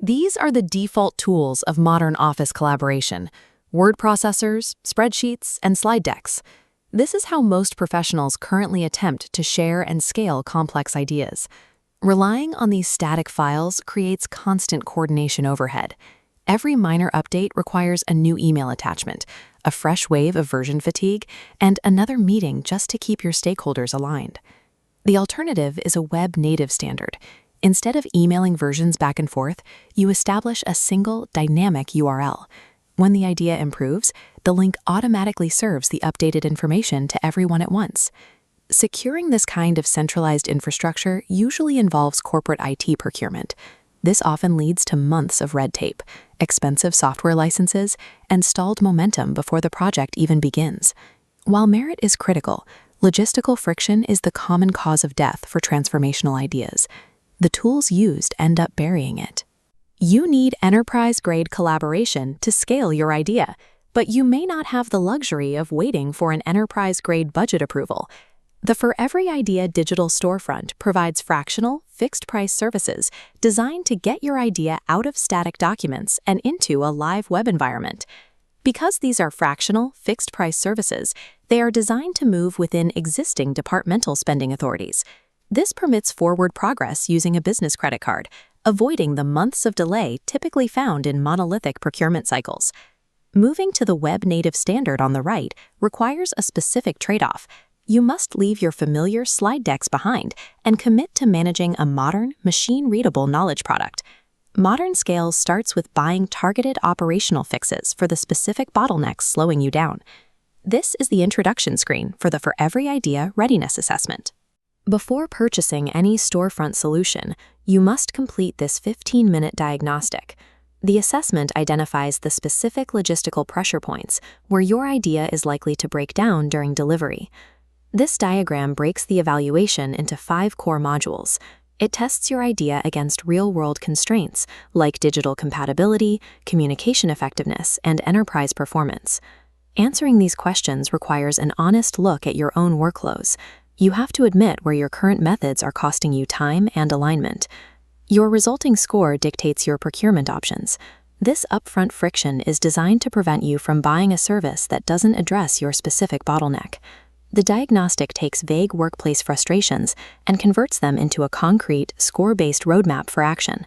These are the default tools of modern office collaboration: word processors, spreadsheets, and slide decks. This is how most professionals currently attempt to share and scale complex ideas. Relying on these static files creates constant coordination overhead. Every minor update requires a new email attachment, a fresh wave of version fatigue, and another meeting just to keep your stakeholders aligned. The alternative is a web-native standard. Instead of emailing versions back and forth, you establish a single dynamic URL. When the idea improves, the link automatically serves the updated information to everyone at once. Securing this kind of centralized infrastructure usually involves corporate IT procurement. This often leads to months of red tape, expensive software licenses, and stalled momentum before the project even begins. While merit is critical, logistical friction is the common cause of death for transformational ideas. The tools used end up burying it. You need enterprise-grade collaboration to scale your idea, but you may not have the luxury of waiting for an enterprise-grade budget approval. The For Every Idea digital storefront provides fractional, fixed-price services designed to get your idea out of static documents and into a live web environment. Because these are fractional, fixed-price services, they are designed to move within existing departmental spending authorities. This permits forward progress using a business credit card, avoiding the months of delay typically found in monolithic procurement cycles. Moving to the web-native standard on the right requires a specific trade-off. You must leave your familiar slide decks behind and commit to managing a modern, machine-readable knowledge product. Modern Scale starts with buying targeted operational fixes for the specific bottlenecks slowing you down. This is the introduction screen for the For Every Idea readiness assessment. Before purchasing any storefront solution, you must complete this 15-minute diagnostic. The assessment identifies the specific logistical pressure points where your idea is likely to break down during delivery. This diagram breaks the evaluation into 5 core modules. It tests your idea against real-world constraints like digital compatibility, communication effectiveness, and enterprise performance. Answering these questions requires an honest look at your own workflows. You have to admit where your current methods are costing you time and alignment. Your resulting score dictates your procurement options. This upfront friction is designed to prevent you from buying a service that doesn't address your specific bottleneck. The diagnostic takes vague workplace frustrations and converts them into a concrete, score-based roadmap for action.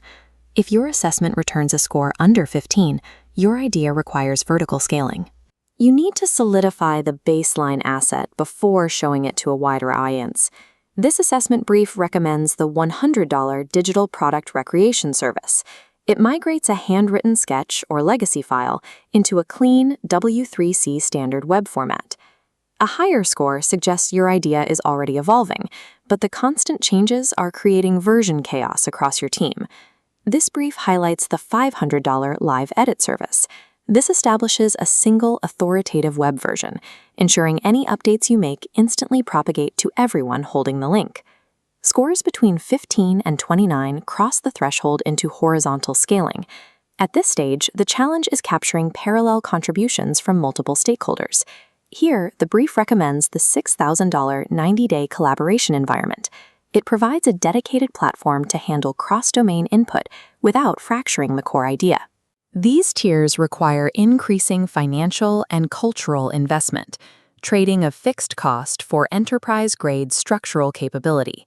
If your assessment returns a score under 15, your idea requires vertical scaling. You need to solidify the baseline asset before showing it to a wider audience. This assessment brief recommends the $100 digital product recreation service. It migrates a handwritten sketch or legacy file into a clean W3C standard web format. A higher score suggests your idea is already evolving, but the constant changes are creating version chaos across your team. This brief highlights the $500 live edit service. This establishes a single authoritative web version, ensuring any updates you make instantly propagate to everyone holding the link. Scores between 15 and 29 cross the threshold into horizontal scaling. At this stage, the challenge is capturing parallel contributions from multiple stakeholders. Here, the brief recommends the $6,000 90-day collaboration environment. It provides a dedicated platform to handle cross-domain input without fracturing the core idea. These tiers require increasing financial and cultural investment, trading a fixed cost for enterprise-grade structural capability.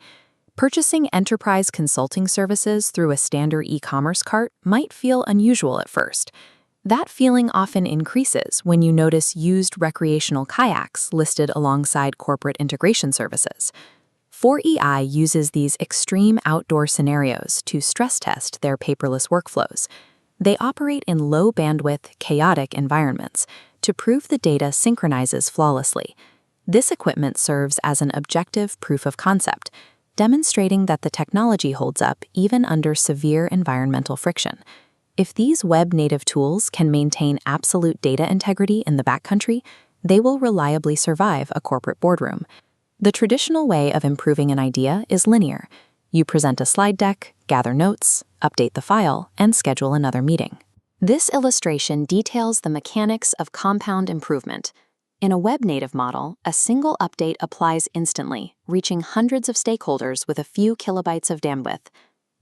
Purchasing enterprise consulting services through a standard e-commerce cart might feel unusual at first. That feeling often increases when you notice used recreational kayaks listed alongside corporate integration services. 4EI uses these extreme outdoor scenarios to stress test their paperless workflows. They operate in low-bandwidth, chaotic environments to prove the data synchronizes flawlessly. This equipment serves as an objective proof of concept, demonstrating that the technology holds up even under severe environmental friction. If these web-native tools can maintain absolute data integrity in the backcountry, they will reliably survive a corporate boardroom. The traditional way of improving an idea is linear. You present a slide deck, gather notes, update the file, and schedule another meeting. This illustration details the mechanics of compound improvement. In a web-native model, a single update applies instantly, reaching hundreds of stakeholders with a few kilobytes of bandwidth.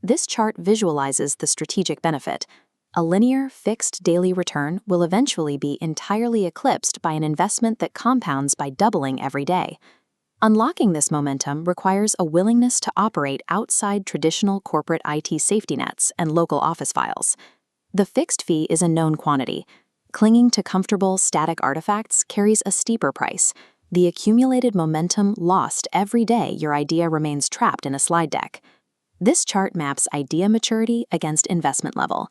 This chart visualizes the strategic benefit. A linear, fixed daily return will eventually be entirely eclipsed by an investment that compounds by doubling every day. Unlocking this momentum requires a willingness to operate outside traditional corporate IT safety nets and local office files. The fixed fee is a known quantity. Clinging to comfortable, static artifacts carries a steeper price. The accumulated momentum lost every day your idea remains trapped in a slide deck. This chart maps idea maturity against investment level.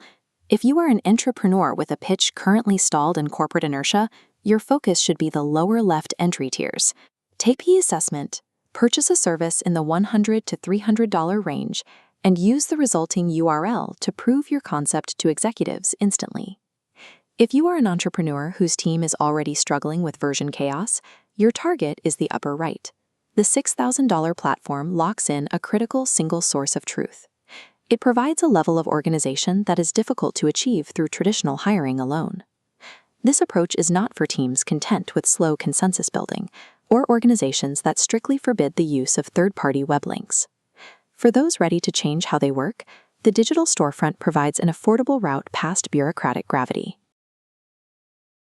If you are an entrepreneur with a pitch currently stalled in corporate inertia, your focus should be the lower left entry tiers. Take the assessment, purchase a service in the $100 to $300 range, and use the resulting URL to prove your concept to executives instantly. If you are an entrepreneur whose team is already struggling with version chaos, your target is the upper right. The $6,000 platform locks in a critical single source of truth. It provides a level of organization that is difficult to achieve through traditional hiring alone. This approach is not for teams content with slow consensus building or organizations that strictly forbid the use of third-party web links. For those ready to change how they work, the digital storefront provides an affordable route past bureaucratic gravity.